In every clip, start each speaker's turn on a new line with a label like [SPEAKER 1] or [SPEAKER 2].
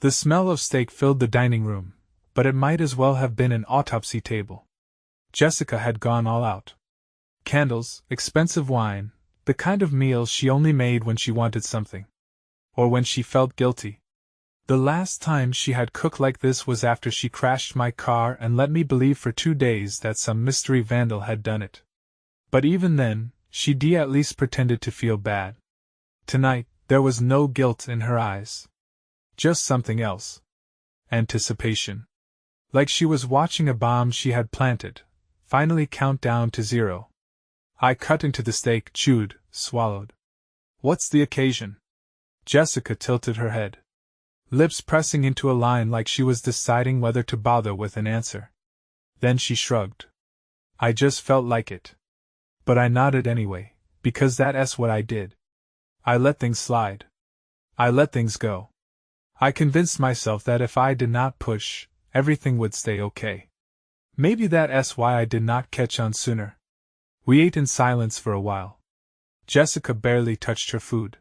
[SPEAKER 1] The smell of steak filled the dining room, but it might as well have been an autopsy table. Jessica had gone all out. Candles, expensive wine, the kind of meal she only made when she wanted something. Or when she felt guilty. The last time she had cooked like this was after she crashed my car and let me believe for 2 days that some mystery vandal had done it. But even then, she'd at least pretended to feel bad. Tonight, there was no guilt in her eyes. Just something else. Anticipation. Like she was watching a bomb she had planted, finally count down to 0. I cut into the steak, chewed, swallowed. What's the occasion? Jessica tilted her head. Lips pressing into a line like she was deciding whether to bother with an answer. Then she shrugged. I just felt like it. But I nodded anyway, because that's what I did. I let things slide. I let things go. I convinced myself that if I did not push, everything would stay okay. Maybe that's why I did not catch on sooner. We ate in silence for a while. Jessica barely touched her food.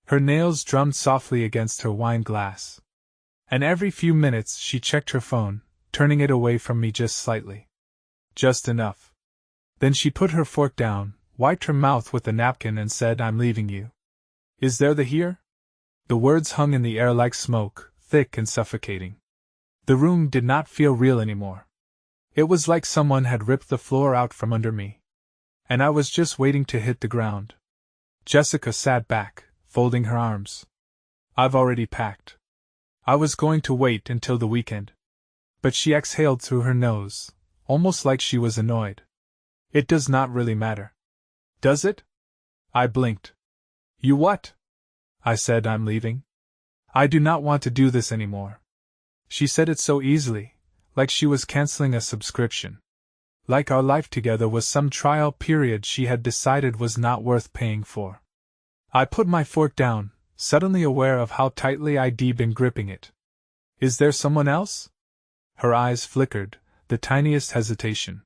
[SPEAKER 1] Her nails drummed softly against her wine glass. And every few minutes she checked her phone, turning it away from me just slightly. Just enough. Then she put her fork down, wiped her mouth with a napkin and said, I'm leaving you. Is there the here? The words hung in the air like smoke, thick and suffocating. The room did not feel real anymore. It was like someone had ripped the floor out from under me. And I was just waiting to hit the ground. Jessica sat back, folding her arms. I've already packed. I was going to wait until the weekend. But she exhaled through her nose, almost like she was annoyed. It does not really matter. Does it? I blinked. You what? I said, I'm leaving. I do not want to do this anymore. She said it so easily, like she was canceling a subscription. Like our life together was some trial period she had decided was not worth paying for. I put my fork down, suddenly aware of how tightly I'd been gripping it. Is there someone else? Her eyes flickered, the tiniest hesitation.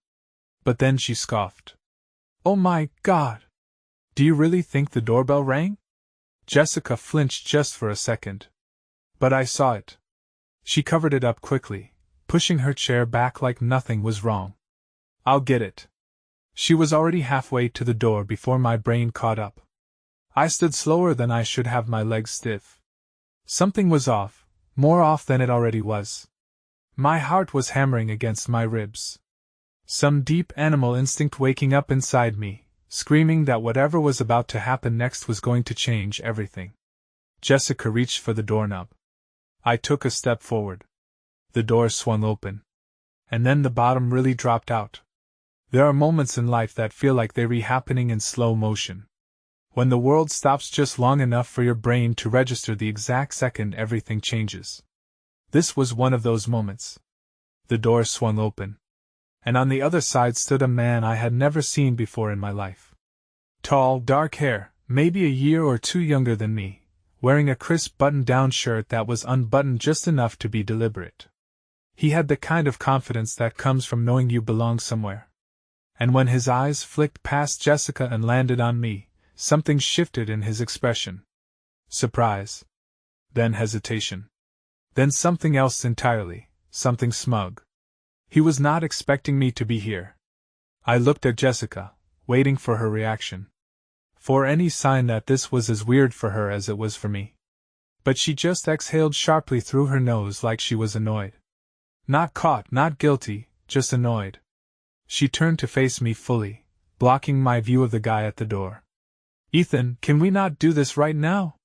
[SPEAKER 1] But then she scoffed. Oh my God! Do you really think the doorbell rang? Jessica flinched just for a second. But I saw it. She covered it up quickly, pushing her chair back like nothing was wrong. I'll get it. She was already halfway to the door before my brain caught up. I stood slower than I should have, my legs stiff. Something was off, more off than it already was. My heart was hammering against my ribs. Some deep animal instinct waking up inside me, screaming that whatever was about to happen next was going to change everything. Jessica reached for the doorknob. I took a step forward. The door swung open. And then the bottom really dropped out. There are moments in life that feel like they're happening in slow motion. When the world stops just long enough for your brain to register the exact second everything changes. This was one of those moments. The door swung open. And on the other side stood a man I had never seen before in my life. Tall, dark hair, maybe a year or two younger than me, wearing a crisp button-down shirt that was unbuttoned just enough to be deliberate. He had the kind of confidence that comes from knowing you belong somewhere. And when his eyes flicked past Jessica and landed on me, something shifted in his expression. Surprise. Then hesitation. Then something else entirely, something smug. He was not expecting me to be here. I looked at Jessica, waiting for her reaction. For any sign that this was as weird for her as it was for me. But she just exhaled sharply through her nose like she was annoyed. Not caught, not guilty, just annoyed. She turned to face me fully, blocking my view of the guy at the door. Ethan, can we not do this right now?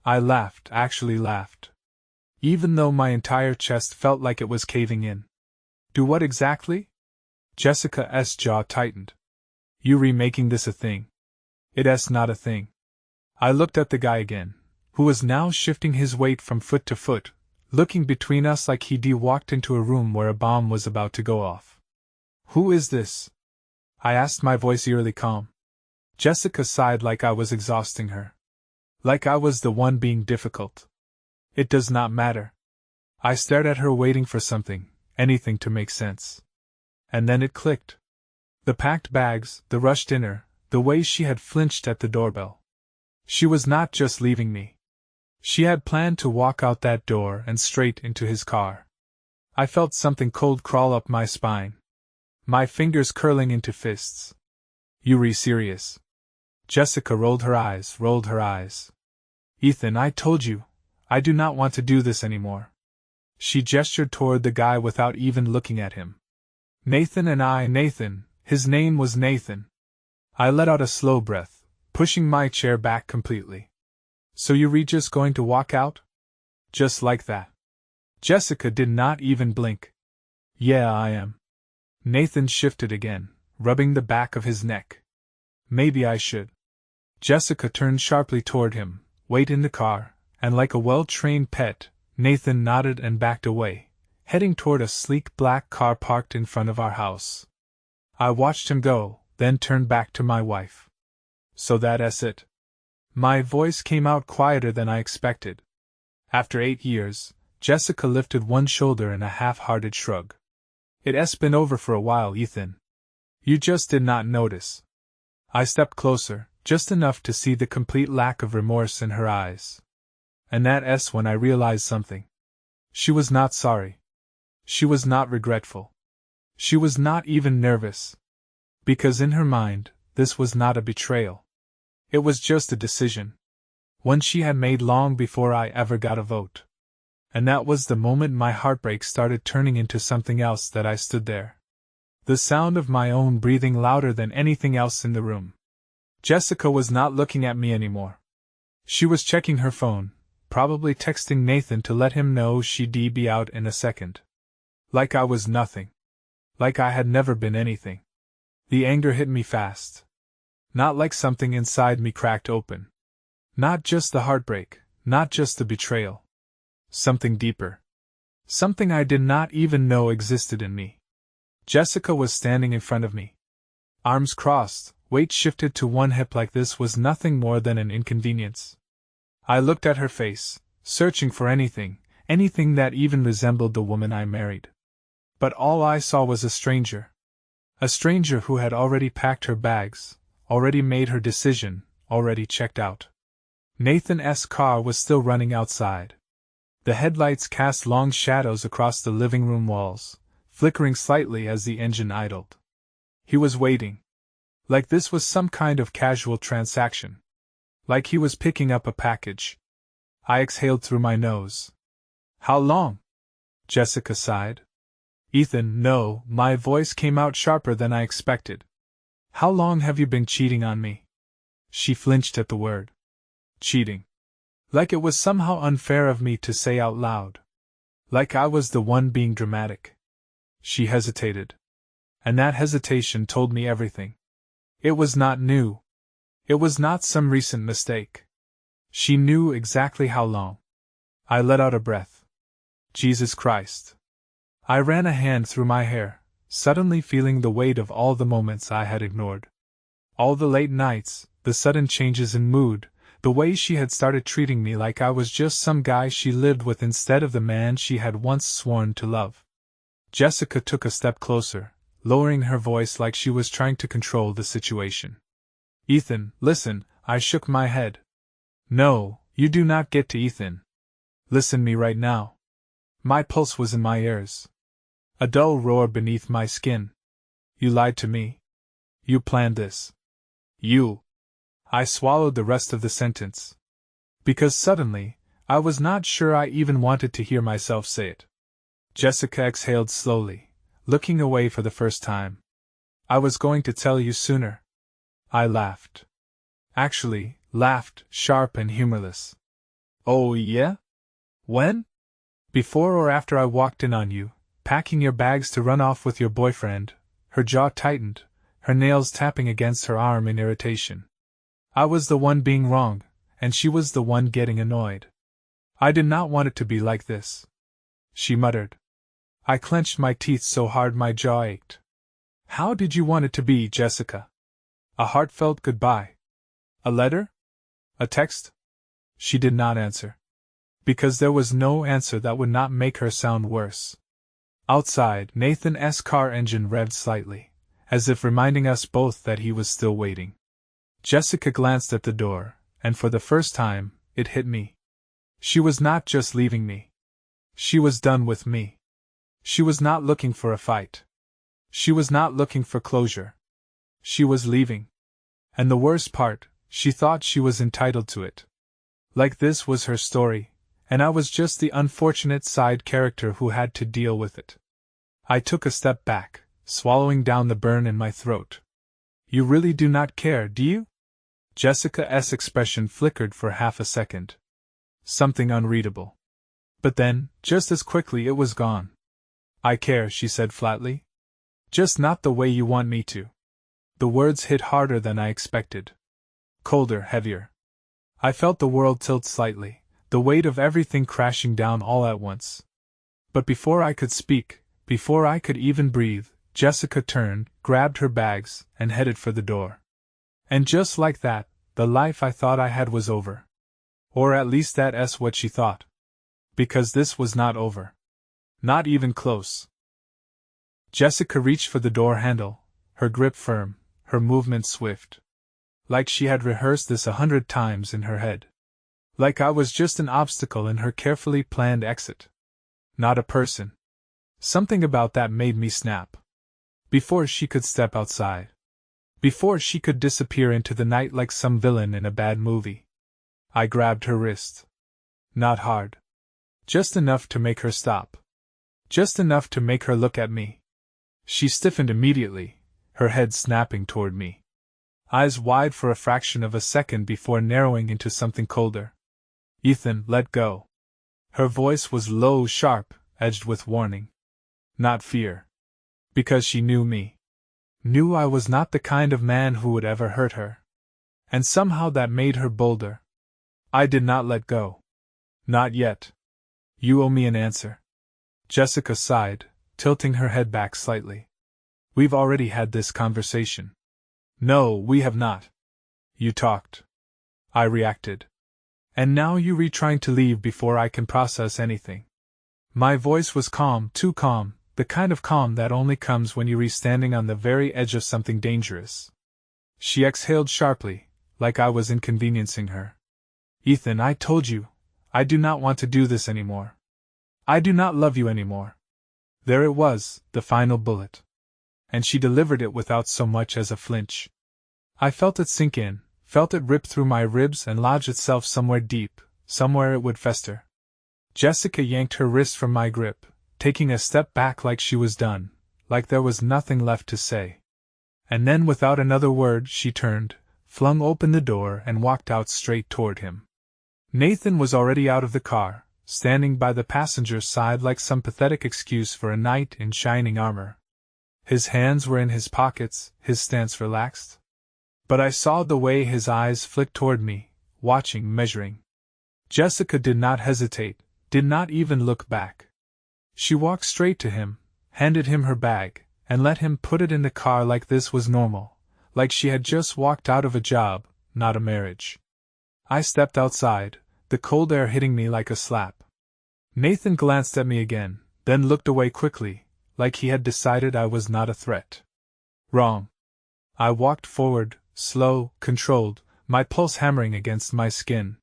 [SPEAKER 1] I laughed, actually laughed. Even though my entire chest felt like it was caving in. Do what exactly? Jessica's jaw tightened. You remaking this a thing. It's not a thing. I looked at the guy again, who was now shifting his weight from foot to foot, looking between us like he'd walked into a room where a bomb was about to go off. Who is this? I asked, my voice eerily calm. Jessica sighed like I was exhausting her. Like I was the one being difficult. It does not matter. I stared at her waiting for something, anything to make sense. And then it clicked. The packed bags, the rushed dinner, the way she had flinched at the doorbell. She was not just leaving me. She had planned to walk out that door and straight into his car. I felt something cold crawl up my spine. My fingers curling into fists. You re serious? Jessica rolled her eyes. Ethan, I told you, I do not want to do this anymore. She gestured toward the guy without even looking at him. Nathan, his name was Nathan. I let out a slow breath, pushing my chair back completely. So you're just going to walk out? Just like that? Jessica did not even blink. Yeah, I am. Nathan shifted again, rubbing the back of his neck. Maybe I should. Jessica turned sharply toward him. Wait in the car, and like a well-trained pet, Nathan nodded and backed away, heading toward a sleek black car parked in front of our house. I watched him go, then turned back to my wife. So that's it. My voice came out quieter than I expected. After 8 years, Jessica lifted one shoulder in a half-hearted shrug. It's been over for a while, Ethan. You just did not notice. I stepped closer, just enough to see the complete lack of remorse in her eyes. And that's when I realized something. She was not sorry. She was not regretful. She was not even nervous. Because in her mind, this was not a betrayal. It was just a decision. One she had made long before I ever got a vote. And that was the moment my heartbreak started turning into something else that I stood there. The sound of my own breathing louder than anything else in the room. Jessica was not looking at me anymore. She was checking her phone, probably texting Nathan to let him know she'd be out in a second. Like I was nothing. Like I had never been anything. The anger hit me fast. Not like something inside me cracked open. Not just the heartbreak, not just the betrayal. Something deeper. Something I did not even know existed in me. Jessica was standing in front of me. Arms crossed, weight shifted to one hip like this was nothing more than an inconvenience. I looked at her face, searching for anything that even resembled the woman I married. But all I saw was a stranger. A stranger who had already packed her bags, already made her decision, already checked out. Nathan's car was still running outside. The headlights cast long shadows across the living room walls, flickering slightly as the engine idled. He was waiting. Like this was some kind of casual transaction. Like he was picking up a package. I exhaled through my nose. How long? Jessica sighed. Ethan, no, my voice came out sharper than I expected. How long have you been cheating on me? She flinched at the word. Cheating. Like it was somehow unfair of me to say out loud. Like I was the one being dramatic. She hesitated. And that hesitation told me everything. It was not new. It was not some recent mistake. She knew exactly how long. I let out a breath. Jesus Christ. I ran a hand through my hair, suddenly feeling the weight of all the moments I had ignored. All the late nights, the sudden changes in mood, the way she had started treating me like I was just some guy she lived with instead of the man she had once sworn to love. Jessica took a step closer, lowering her voice like she was trying to control the situation. Ethan, listen, I shook my head. No, you do not get to Ethan. Listen me right now. My pulse was in my ears. A dull roar beneath my skin. You lied to me. You planned this. You. I swallowed the rest of the sentence. Because suddenly, I was not sure I even wanted to hear myself say it. Jessica exhaled slowly, looking away for the first time. I was going to tell you sooner. I laughed. Actually, laughed, sharp and humorless. Oh yeah? When? Before or after I walked in on you, packing your bags to run off with your boyfriend? Her jaw tightened, her nails tapping against her arm in irritation. I was the one being wrong, and she was the one getting annoyed. I did not want it to be like this. She muttered. I clenched my teeth so hard my jaw ached. How did you want it to be, Jessica? A heartfelt goodbye? A letter? A text? She did not answer. Because there was no answer that would not make her sound worse. Outside, Nathan's car engine revved slightly, as if reminding us both that he was still waiting. Jessica glanced at the door, and for the first time, it hit me. She was not just leaving me. She was done with me. She was not looking for a fight. She was not looking for closure. She was leaving. And the worst part, she thought she was entitled to it. Like this was her story, and I was just the unfortunate side character who had to deal with it. I took a step back, swallowing down the burn in my throat. You really do not care, do you? Jessica's expression flickered for half a second. Something unreadable. But then, just as quickly it was gone. I care, she said flatly. Just not the way you want me to. The words hit harder than I expected. Colder, heavier. I felt the world tilt slightly, the weight of everything crashing down all at once. But before I could speak, before I could even breathe, Jessica turned, grabbed her bags, and headed for the door. And just like that, the life I thought I had was over. Or at least that's what she thought. Because this was not over. Not even close. Jessica reached for the door handle, her grip firm, her movement swift. Like she had rehearsed this 100 times in her head. Like I was just an obstacle in her carefully planned exit. Not a person. Something about that made me snap. Before she could step outside. Before she could disappear into the night like some villain in a bad movie. I grabbed her wrist. Not hard. Just enough to make her stop. Just enough to make her look at me. She stiffened immediately, her head snapping toward me. Eyes wide for a fraction of a second before narrowing into something colder. Ethan, let go. Her voice was low, sharp, edged with warning. Not fear. Because she knew me. Knew I was not the kind of man who would ever hurt her. And somehow that made her bolder. I did not let go. Not yet. You owe me an answer. Jessica sighed, tilting her head back slightly. We've already had this conversation. No, we have not. You talked. I reacted. And now you trying to leave before I can process anything. My voice was calm, too calm, the kind of calm that only comes when you're standing on the very edge of something dangerous. She exhaled sharply, like I was inconveniencing her. Ethan, I told you, I do not want to do this anymore. I do not love you anymore. There it was, the final bullet. And she delivered it without so much as a flinch. I felt it sink in, felt it rip through my ribs and lodge itself somewhere deep, somewhere it would fester. Jessica yanked her wrist from my grip, taking a step back like she was done, like there was nothing left to say. And then without another word she turned, flung open the door and walked out straight toward him. Nathan was already out of the car, standing by the passenger's side like some pathetic excuse for a knight in shining armor. His hands were in his pockets, his stance relaxed. But I saw the way his eyes flicked toward me, watching, measuring. Jessica did not hesitate, did not even look back. She walked straight to him, handed him her bag, and let him put it in the car like this was normal, like she had just walked out of a job, not a marriage. I stepped outside, the cold air hitting me like a slap. Nathan glanced at me again, then looked away quickly, like he had decided I was not a threat. Wrong. I walked forward, slow, controlled, my pulse hammering against my skin.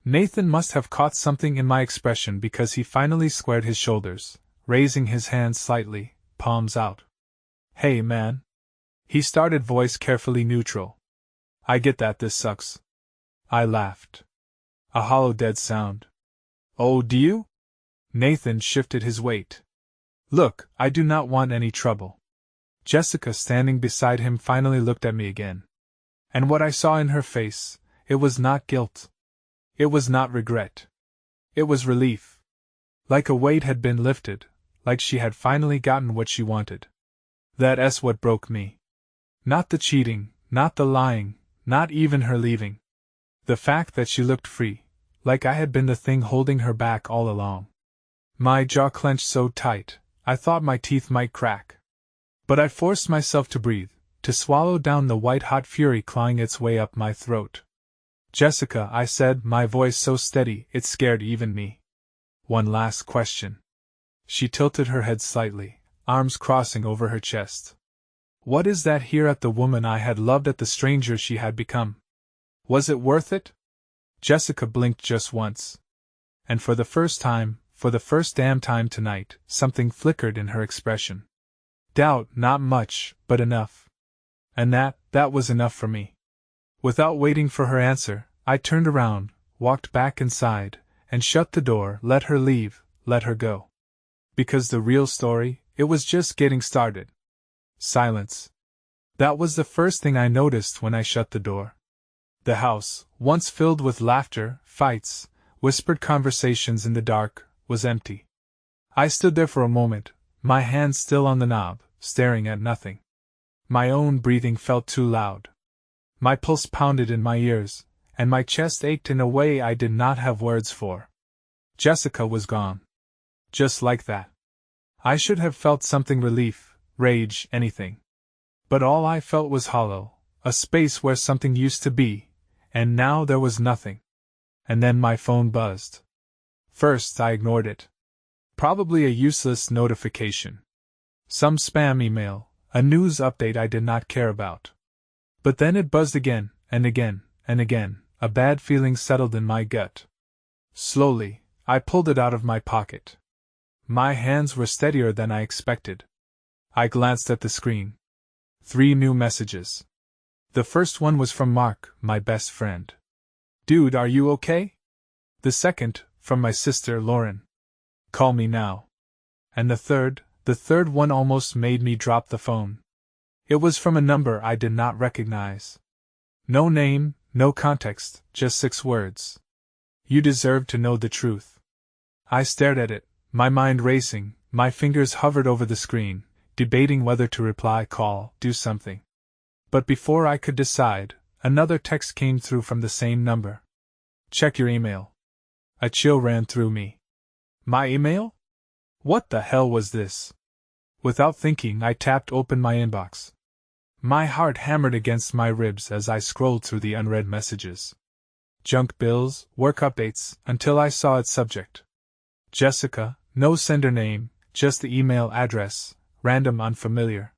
[SPEAKER 1] Nathan must have caught something in my expression because he finally squared his shoulders, raising his hands slightly, palms out. Hey, man. He started, voice carefully neutral. I get that this sucks. I laughed. A hollow, dead sound. Oh, do you? Nathan shifted his weight. Look, I do not want any trouble. Jessica, standing beside him, finally looked at me again. And what I saw in her face, it was not guilt. It was not regret. It was relief. Like a weight had been lifted, like she had finally gotten what she wanted. That's what broke me. Not the cheating, not the lying, not even her leaving. The fact that she looked free, like I had been the thing holding her back all along. My jaw clenched so tight, I thought my teeth might crack. But I forced myself to breathe, to swallow down the white-hot fury clawing its way up my throat. Jessica, I said, my voice so steady it scared even me. One last question. She tilted her head slightly, arms crossing over her chest. What is that here at the woman I had loved, at the stranger she had become? Was it worth it? Jessica blinked just once. And for the first time, for the first damn time tonight, something flickered in her expression. Doubt, not much, but enough. And that was enough for me. Without waiting for her answer, I turned around, walked back inside, and shut the door, let her leave, let her go. Because the real story, it was just getting started. Silence. That was the first thing I noticed when I shut the door. The house, once filled with laughter, fights, whispered conversations in the dark, was empty. I stood there for a moment, my hand still on the knob, staring at nothing. My own breathing felt too loud. My pulse pounded in my ears, and my chest ached in a way I did not have words for. Jessica was gone. Just like that. I should have felt something, relief, rage, anything. But all I felt was hollow, a space where something used to be, and now there was nothing. And then my phone buzzed. First I ignored it. Probably a useless notification. Some spam email, a news update I did not care about. But then it buzzed again, and again, and again, a bad feeling settled in my gut. Slowly, I pulled it out of my pocket. My hands were steadier than I expected. I glanced at the screen. 3 new messages. The first one was from Mark, my best friend. Dude, are you okay? The second, from my sister Lauren. Call me now. And the third one almost made me drop the phone. It was from a number I did not recognize. No name, no context, just 6 words. You deserve to know the truth. I stared at it, my mind racing, my fingers hovered over the screen, debating whether to reply, call, do something. But before I could decide, another text came through from the same number. Check your email. A chill ran through me. My email? What the hell was this? Without thinking, I tapped open my inbox. My heart hammered against my ribs as I scrolled through the unread messages. Junk bills, work updates, until I saw its subject. Jessica, no sender name, just the email address, random unfamiliar.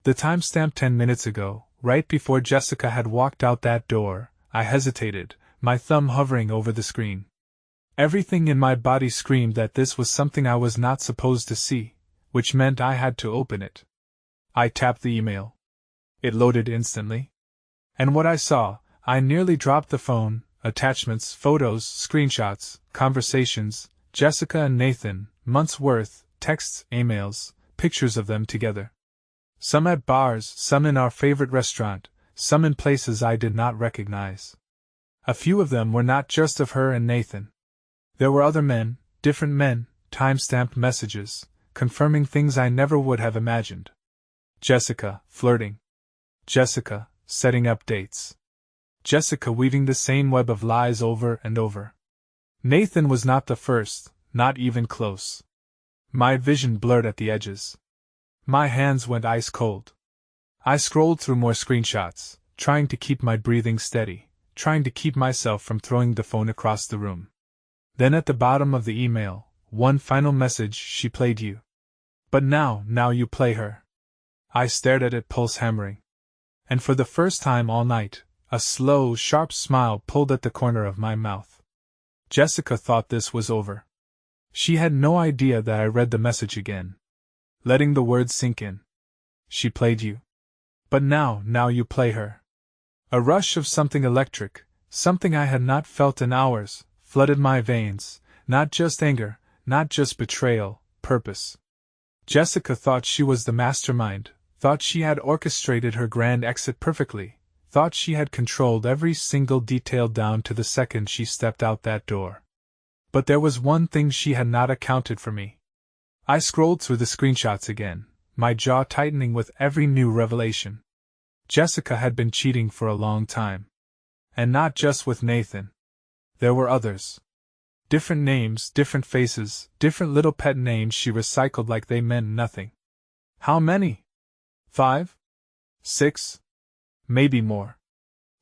[SPEAKER 1] The timestamp 10 minutes ago, right before Jessica had walked out that door. I hesitated, my thumb hovering over the screen. Everything in my body screamed that this was something I was not supposed to see, which meant I had to open it. I tapped the email. It loaded instantly. And what I saw, I nearly dropped the phone. Attachments, photos, screenshots, conversations, Jessica and Nathan, months worth, texts, emails, pictures of them together. Some at bars, some in our favorite restaurant, some in places I did not recognize. A few of them were not just of her and Nathan. There were other men, different men, time-stamped messages, confirming things I never would have imagined. Jessica, flirting. Jessica, setting up dates. Jessica weaving the same web of lies over and over. Nathan was not the first, not even close. My vision blurred at the edges. My hands went ice cold. I scrolled through more screenshots, trying to keep my breathing steady, trying to keep myself from throwing the phone across the room. Then at the bottom of the email, one final message: she played you. But now you play her. I stared at it, pulse hammering. And for the first time all night, a slow, sharp smile pulled at the corner of my mouth. Jessica thought this was over. She had no idea that I read the message again, letting the words sink in. She played you. But now you play her. A rush of something electric, something I had not felt in hours, flooded my veins, not just anger, not just betrayal, purpose. Jessica thought she was the mastermind, thought she had orchestrated her grand exit perfectly, thought she had controlled every single detail down to the second she stepped out that door. But there was one thing she had not accounted for: me. I scrolled through the screenshots again, my jaw tightening with every new revelation. Jessica had been cheating for a long time. And not just with Nathan. There were others. Different names, different faces, different little pet names she recycled like they meant nothing. How many? 5? 6? Maybe more.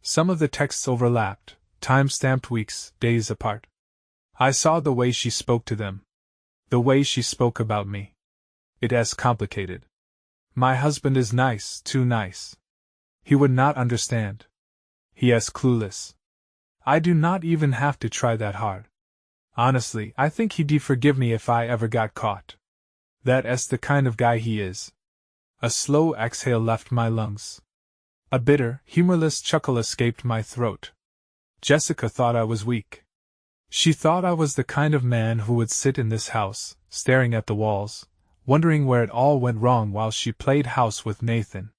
[SPEAKER 1] Some of the texts overlapped, time-stamped weeks, days apart. I saw the way she spoke to them. The way she spoke about me. It is complicated. My husband is nice, too nice. He would not understand. He is clueless. I do not even have to try that hard. Honestly, I think he'd forgive me if I ever got caught. That's the kind of guy he is. A slow exhale left my lungs. A bitter, humorless chuckle escaped my throat. Jessica thought I was weak. She thought I was the kind of man who would sit in this house, staring at the walls, wondering where it all went wrong while she played house with Nathan.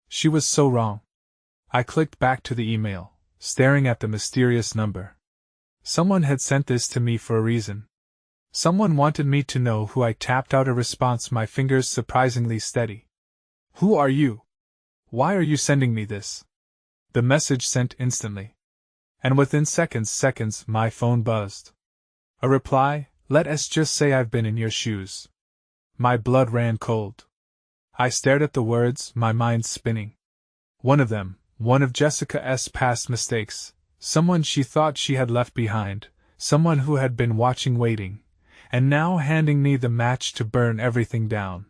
[SPEAKER 1] She was so wrong. I clicked back to the email, staring at the mysterious number. Someone had sent this to me for a reason. Someone wanted me to know who I tapped out a response, my fingers surprisingly steady. Who are you? Why are you sending me this? The message sent instantly. And within seconds, my phone buzzed. A reply, let's just say I've been in your shoes. My blood ran cold. I stared at the words, my mind spinning. One of them, one of Jessica's past mistakes, someone she thought she had left behind, someone who had been watching waiting, and now handing me the match to burn everything down.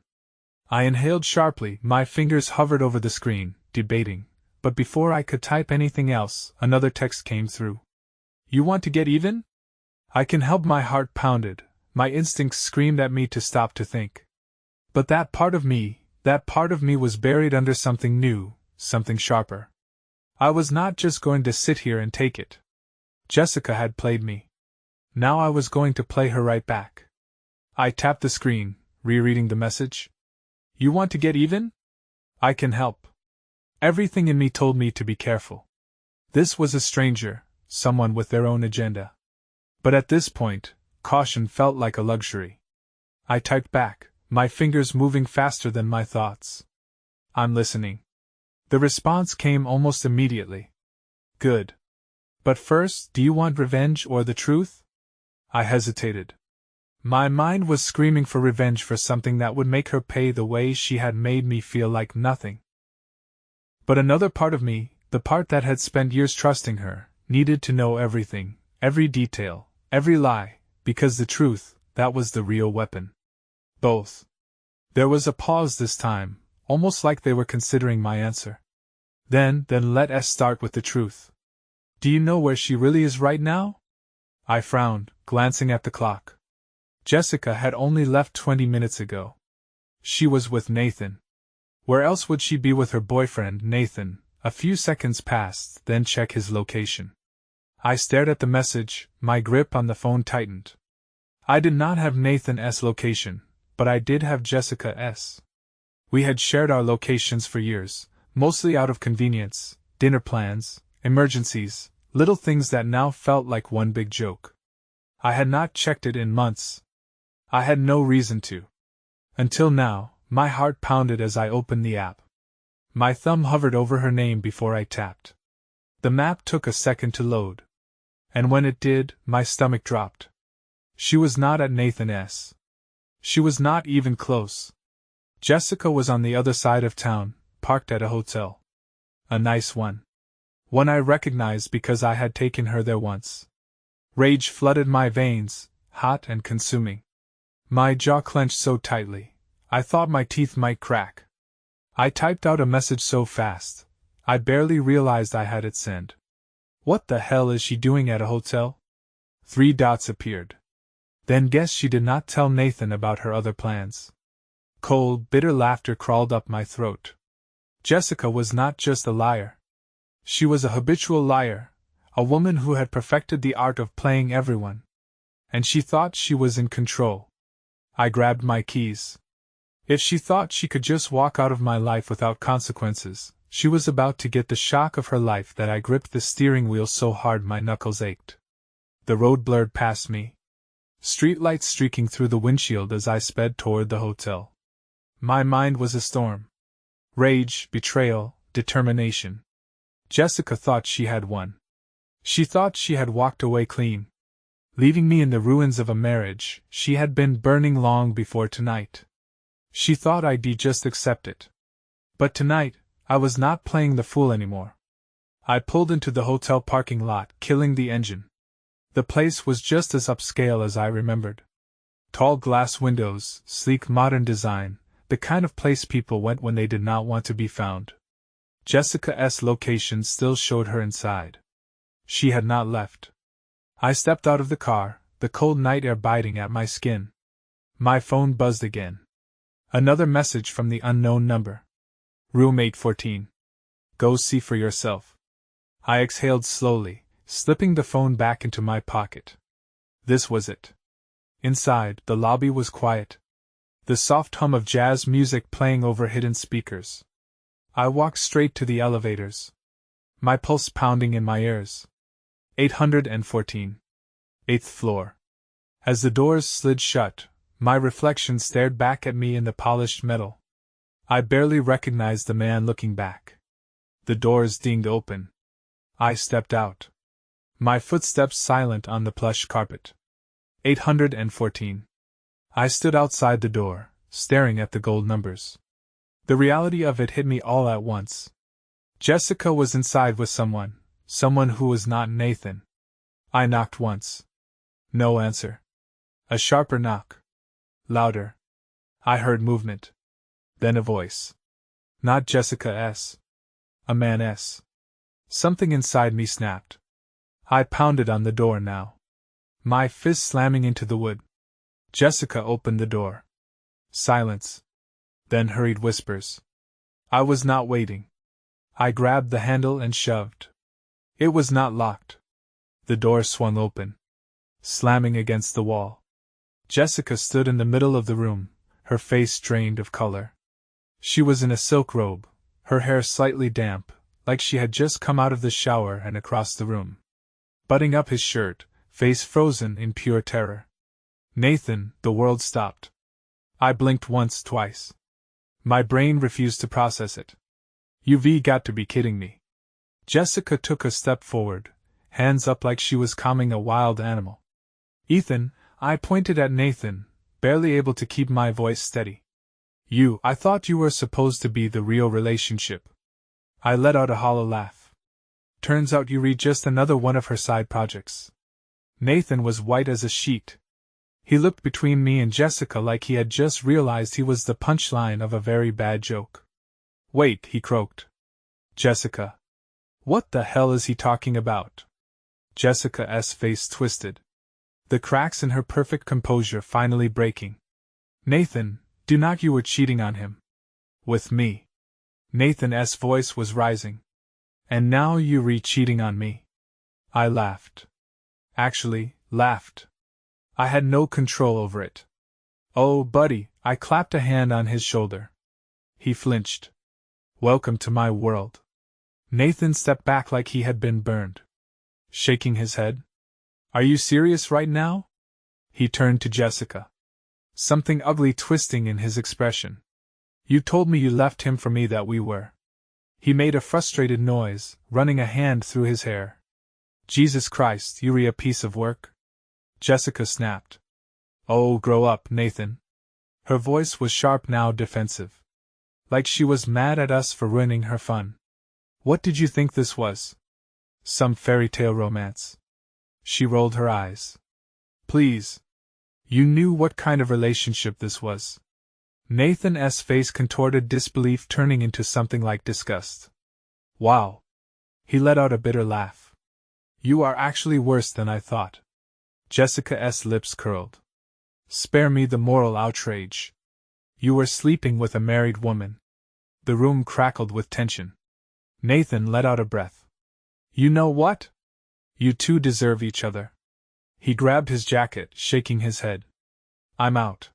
[SPEAKER 1] I inhaled sharply, my fingers hovered over the screen, debating, but before I could type anything else, another text came through. You want to get even? I can help. My heart pounded, my instincts screamed at me to stop to think. But that part of me was buried under something new, something sharper. I was not just going to sit here and take it. Jessica had played me. Now I was going to play her right back. I tapped the screen, rereading the message. You want to get even? I can help. Everything in me told me to be careful. This was a stranger, someone with their own agenda. But at this point, caution felt like a luxury. I typed back, my fingers moving faster than my thoughts. I'm listening. The response came almost immediately. Good. But first, do you want revenge or the truth? I hesitated. My mind was screaming for revenge, for something that would make her pay the way she had made me feel like nothing. But another part of me, the part that had spent years trusting her, needed to know everything, every detail, every lie, because the truth, that was the real weapon. Both. There was a pause this time, almost like they were considering my answer. Then let's start with the truth. Do you know where she really is right now? I frowned, glancing at the clock. Jessica had only left 20 minutes ago. She was with Nathan. Where else would she be with her boyfriend, Nathan? A few seconds passed, then check his location. I stared at the message, my grip on the phone tightened. I did not have Nathan's location, but I did have Jessica's. We had shared our locations for years, mostly out of convenience, dinner plans, emergencies, little things that now felt like one big joke. I had not checked it in months. I had no reason to. Until now, my heart pounded as I opened the app. My thumb hovered over her name before I tapped. The map took a second to load. And when it did, my stomach dropped. She was not at Nathan's. She was not even close. Jessica was on the other side of town, parked at a hotel. A nice one. One I recognized because I had taken her there once. Rage flooded my veins, hot and consuming. My jaw clenched so tightly, I thought my teeth might crack. I typed out a message so fast, I barely realized I had it sent. What the hell is she doing at a hotel? 3 dots appeared. Then guess she did not tell Nathan about her other plans. Cold, bitter laughter crawled up my throat. Jessica was not just a liar. She was a habitual liar, a woman who had perfected the art of playing everyone. And she thought she was in control. I grabbed my keys. If she thought she could just walk out of my life without consequences, she was about to get the shock of her life. That I gripped the steering wheel so hard my knuckles ached. The road blurred past me. Streetlights streaking through the windshield as I sped toward the hotel. My mind was a storm. Rage, betrayal, determination. Jessica thought she had won. She thought she had walked away clean, leaving me in the ruins of a marriage she had been burning long before tonight. She thought I'd just accept it. But tonight, I was not playing the fool anymore. I pulled into the hotel parking lot, killing the engine. The place was just as upscale as I remembered. Tall glass windows, sleek modern design, the kind of place people went when they did not want to be found. Jessica's location still showed her inside. She had not left. I stepped out of the car, the cold night air biting at my skin. My phone buzzed again. Another message from the unknown number. Room 814. Go see for yourself. I exhaled slowly, slipping the phone back into my pocket. This was it. Inside, the lobby was quiet. The soft hum of jazz music playing over hidden speakers. I walked straight to the elevators, my pulse pounding in my ears. 814. 8th floor. As the doors slid shut, my reflection stared back at me in the polished metal. I barely recognized the man looking back. The doors dinged open. I stepped out. My footsteps silent on the plush carpet. 814. I stood outside the door, staring at the gold numbers. The reality of it hit me all at once. Jessica was inside with someone who was not Nathan. I knocked once. No answer. A sharper knock. Louder. I heard movement. Then a voice. Not Jessica S. A man S. Something inside me snapped. I pounded on the door now, my fist slamming into the wood. Jessica opened the door. Silence. Then hurried whispers. I was not waiting. I grabbed the handle and shoved. It was not locked. The door swung open, slamming against the wall. Jessica stood in the middle of the room, her face drained of color. She was in a silk robe, her hair slightly damp, like she had just come out of the shower and across the room. Butting up his shirt, face frozen in pure terror. Nathan, the world stopped. I blinked once, twice. My brain refused to process it. You've got to be kidding me. Jessica took a step forward, hands up like she was calming a wild animal. Ethan, I pointed at Nathan, barely able to keep my voice steady. I thought you were supposed to be the real relationship. I let out a hollow laugh. Turns out you read just another one of her side projects. Nathan was white as a sheet. He looked between me and Jessica like he had just realized he was the punchline of a very bad joke. Wait, he croaked. Jessica. What the hell is he talking about? Jessica's face twisted, the cracks in her perfect composure finally breaking. Nathan, do not you were cheating on him. With me. Nathan's voice was rising. And now you cheating on me. I laughed. Actually, laughed. I had no control over it. Oh, buddy, I clapped a hand on his shoulder. He flinched. Welcome to my world. Nathan stepped back like he had been burned, shaking his head. Are you serious right now? He turned to Jessica, something ugly twisting in his expression. You told me you left him for me, that we were. He made a frustrated noise, running a hand through his hair. Jesus Christ, you a piece of work? Jessica snapped. Oh, grow up, Nathan. Her voice was sharp now, defensive. Like she was mad at us for ruining her fun. What did you think this was? Some fairy tale romance? She rolled her eyes. Please. You knew what kind of relationship this was. Nathan's face contorted disbelief, turning into something like disgust. Wow. He let out a bitter laugh. You are actually worse than I thought. Jessica's lips curled. Spare me the moral outrage. You were sleeping with a married woman. The room crackled with tension. Nathan let out a breath. You know what? You two deserve each other. He grabbed his jacket, shaking his head. I'm out.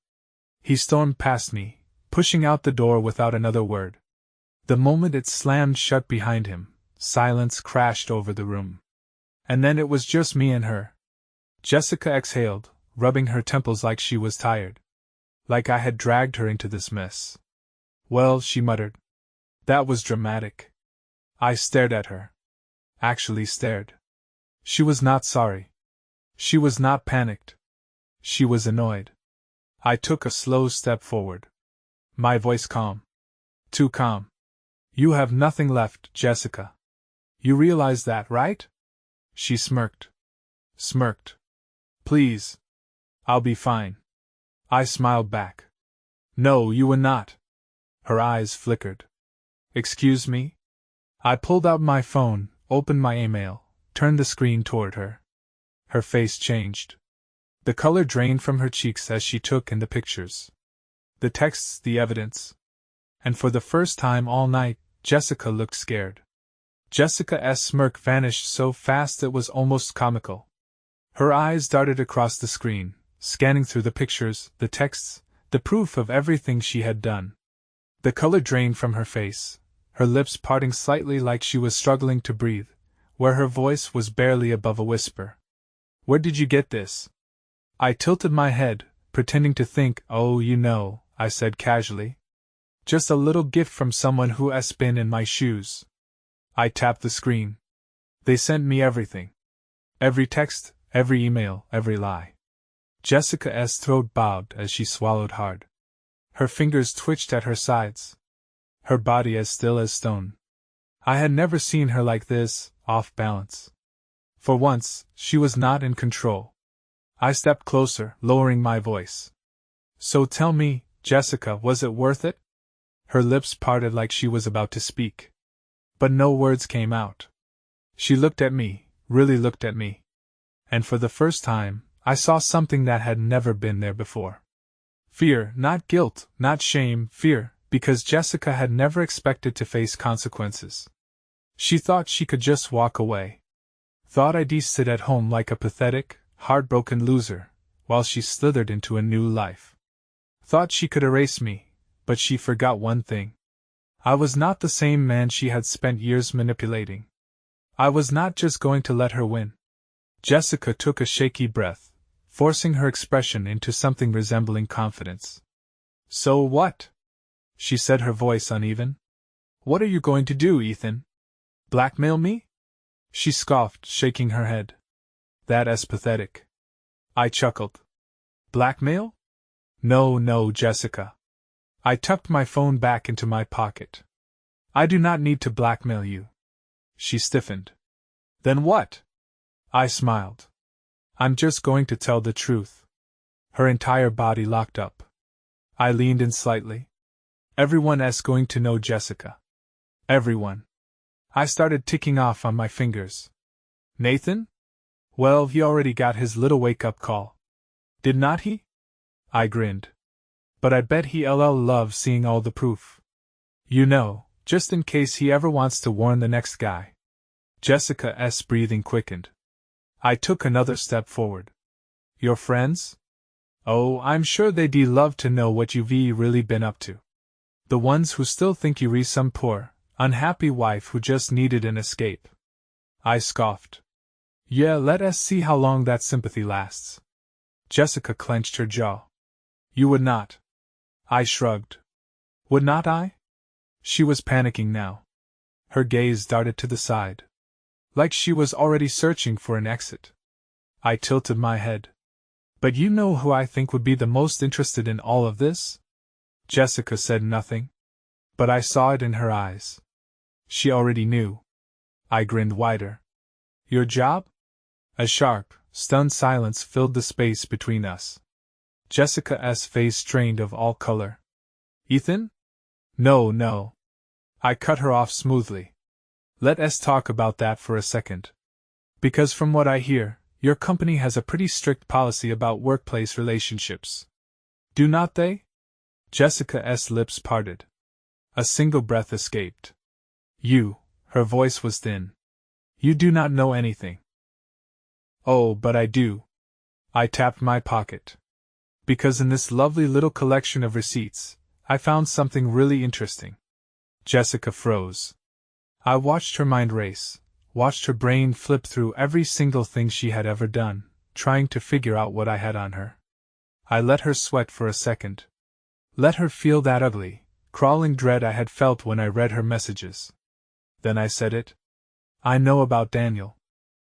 [SPEAKER 1] He stormed past me, pushing out the door without another word. The moment it slammed shut behind him, silence crashed over the room. And then it was just me and her. Jessica exhaled, rubbing her temples like she was tired. Like I had dragged her into this mess. Well, she muttered. That was dramatic. I stared at her. Actually stared. She was not sorry. She was not panicked. She was annoyed. I took a slow step forward. My voice calm. Too calm. You have nothing left, Jessica. You realize that, right? She smirked. Smirked. Please. I'll be fine. I smiled back. No, you will not. Her eyes flickered. Excuse me? I pulled out my phone, opened my email, turned the screen toward her. Her face changed. The color drained from her cheeks as she took in the pictures. The texts, the evidence. And for the first time all night, Jessica looked scared. Jessica's smirk vanished so fast it was almost comical. Her eyes darted across the screen, scanning through the pictures, the texts, the proof of everything she had done. The color drained from her face, her lips parting slightly like she was struggling to breathe, where her voice was barely above a whisper. "Where did you get this?" I tilted my head, pretending to think. "Oh, you know," I said casually. "Just a little gift from someone who has been in my shoes." I tapped the screen. "They sent me everything. Every text, every email, every lie." Jessica's throat bowed as she swallowed hard. Her fingers twitched at her sides. Her body as still as stone. I had never seen her like this, off balance. For once, she was not in control. I stepped closer, lowering my voice. "So tell me, Jessica, was it worth it?" Her lips parted like she was about to speak. But no words came out. She looked at me, really looked at me. And for the first time, I saw something that had never been there before. Fear, not guilt, not shame, fear, because Jessica had never expected to face consequences. She thought she could just walk away. Thought I'd sit at home like a pathetic, heartbroken loser, while she slithered into a new life. Thought she could erase me, but she forgot one thing. I was not the same man she had spent years manipulating. I was not just going to let her win. Jessica took a shaky breath, forcing her expression into something resembling confidence. "So what?" she said, her voice uneven. "What are you going to do, Ethan? Blackmail me?" She scoffed, shaking her head. "That's pathetic." I chuckled. "Blackmail? No, Jessica." I tucked my phone back into my pocket. "I do not need to blackmail you." She stiffened. "Then what?" I smiled. "I'm just going to tell the truth." Her entire body locked up. I leaned in slightly. "Everyone's going to know, Jessica. Everyone." I started ticking off on my fingers. "Nathan? Well, he already got his little wake-up call. Did not he?" I grinned. "But I bet he'll love seeing all the proof. You know, just in case he ever wants to warn the next guy." Jessica's breathing quickened. I took another step forward. "Your friends? Oh, I'm sure they'd love to know what you've really been up to. The ones who still think you're some poor, unhappy wife who just needed an escape." I scoffed. "Yeah, let us see how long that sympathy lasts." Jessica clenched her jaw. "You would not." I shrugged. "Would not I?" She was panicking now. Her gaze darted to the side. Like she was already searching for an exit. I tilted my head. "But you know who I think would be the most interested in all of this?" Jessica said nothing. But I saw it in her eyes. She already knew. I grinned wider. "Your job?" A sharp, stunned silence filled the space between us. Jessica's face strained of all color. "Ethan? No. I cut her off smoothly. "Let us talk about that for a second. Because from what I hear, your company has a pretty strict policy about workplace relationships. Do not they?" Jessica's lips parted. A single breath escaped. "You," her voice was thin. "You do not know anything." "Oh, but I do." I tapped my pocket. "Because in this lovely little collection of receipts, I found something really interesting." Jessica froze. I watched her mind race, watched her brain flip through every single thing she had ever done, trying to figure out what I had on her. I let her sweat for a second. Let her feel that ugly, crawling dread I had felt when I read her messages. Then I said it. "I know about Daniel."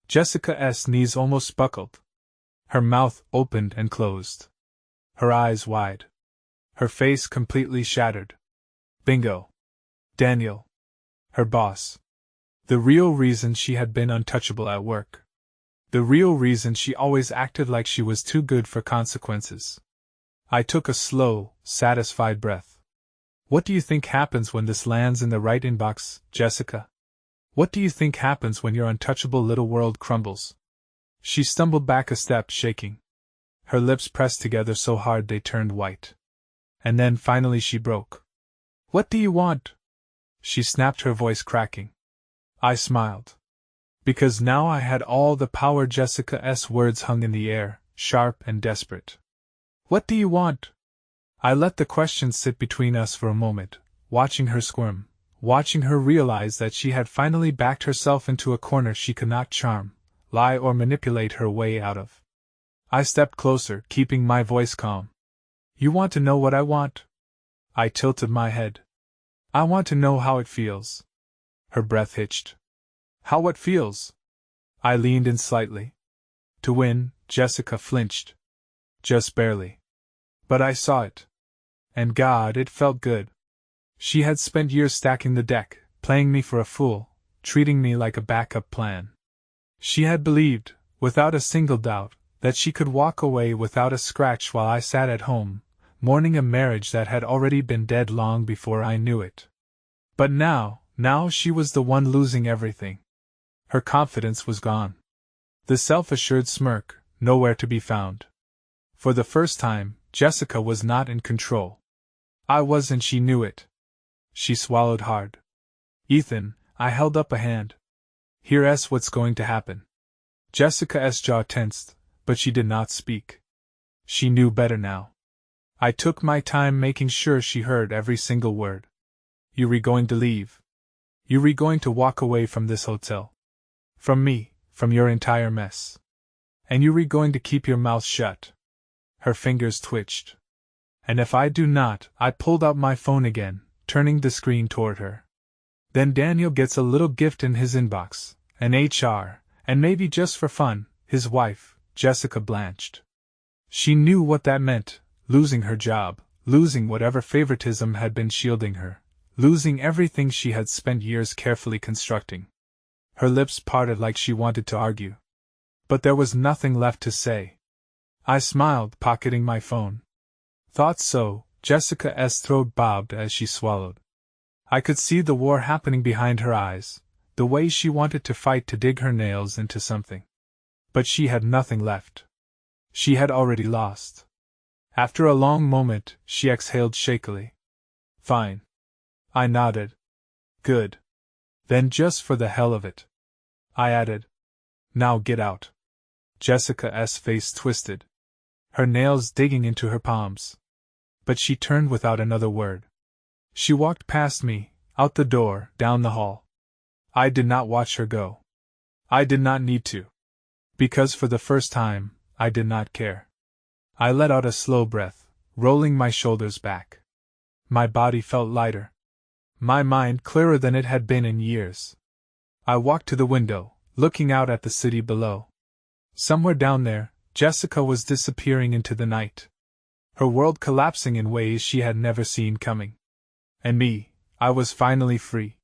[SPEAKER 1] Jessica's knees almost buckled. Her mouth opened and closed. Her eyes wide. Her face completely shattered. Bingo. Daniel. Her boss. The real reason she had been untouchable at work. The real reason she always acted like she was too good for consequences. I took a slow, satisfied breath. "What do you think happens when this lands in the right inbox, Jessica? What do you think happens when your untouchable little world crumbles?" She stumbled back a step, shaking. Her lips pressed together so hard they turned white. And then finally she broke. "What do you want?" she snapped, her voice cracking. I smiled. Because now I had all the power. Jessica's words hung in the air, sharp and desperate. "What do you want?" I let the question sit between us for a moment, watching her squirm, watching her realize that she had finally backed herself into a corner she could not charm, lie or manipulate her way out of. I stepped closer, keeping my voice calm. "You want to know what I want?" I tilted my head. "I want to know how it feels." Her breath hitched. "How what feels?" I leaned in slightly. "To win," Jessica flinched. "Just barely." But I saw it. And God, it felt good. She had spent years stacking the deck, playing me for a fool, treating me like a backup plan. She had believed, without a single doubt, that she could walk away without a scratch while I sat at home, mourning a marriage that had already been dead long before I knew it. But now she was the one losing everything. Her confidence was gone. The self-assured smirk, nowhere to be found. For the first time, Jessica was not in control. I was, and she knew it. She swallowed hard. "Ethan," I held up a hand. "Here's what's going to happen." Jessica's jaw tensed, but she did not speak. She knew better now. I took my time making sure she heard every single word. "You're going to leave. You're going to walk away from this hotel. From me, from your entire mess. And you're going to keep your mouth shut." Her fingers twitched. "And if I do not," I pulled out my phone again, turning the screen toward her. "Then Daniel gets a little gift in his inbox, an HR, and maybe just for fun, his wife." Jessica blanched. She knew what that meant, losing her job, losing whatever favoritism had been shielding her, losing everything she had spent years carefully constructing. Her lips parted like she wanted to argue. But there was nothing left to say. I smiled, pocketing my phone. "Thought so." Jessica's throat bobbed as she swallowed. I could see the war happening behind her eyes, the way she wanted to fight to dig her nails into something. But she had nothing left. She had already lost. After a long moment, she exhaled shakily. "Fine." I nodded. "Good. Then just for the hell of it," I added, "now get out." Jessica's face twisted, her nails digging into her palms. But she turned without another word. She walked past me, out the door, down the hall. I did not watch her go. I did not need to. Because for the first time, I did not care. I let out a slow breath, rolling my shoulders back. My body felt lighter. My mind clearer than it had been in years. I walked to the window, looking out at the city below. Somewhere down there, Jessica was disappearing into the night. Her world collapsing in ways she had never seen coming. And me, I was finally free.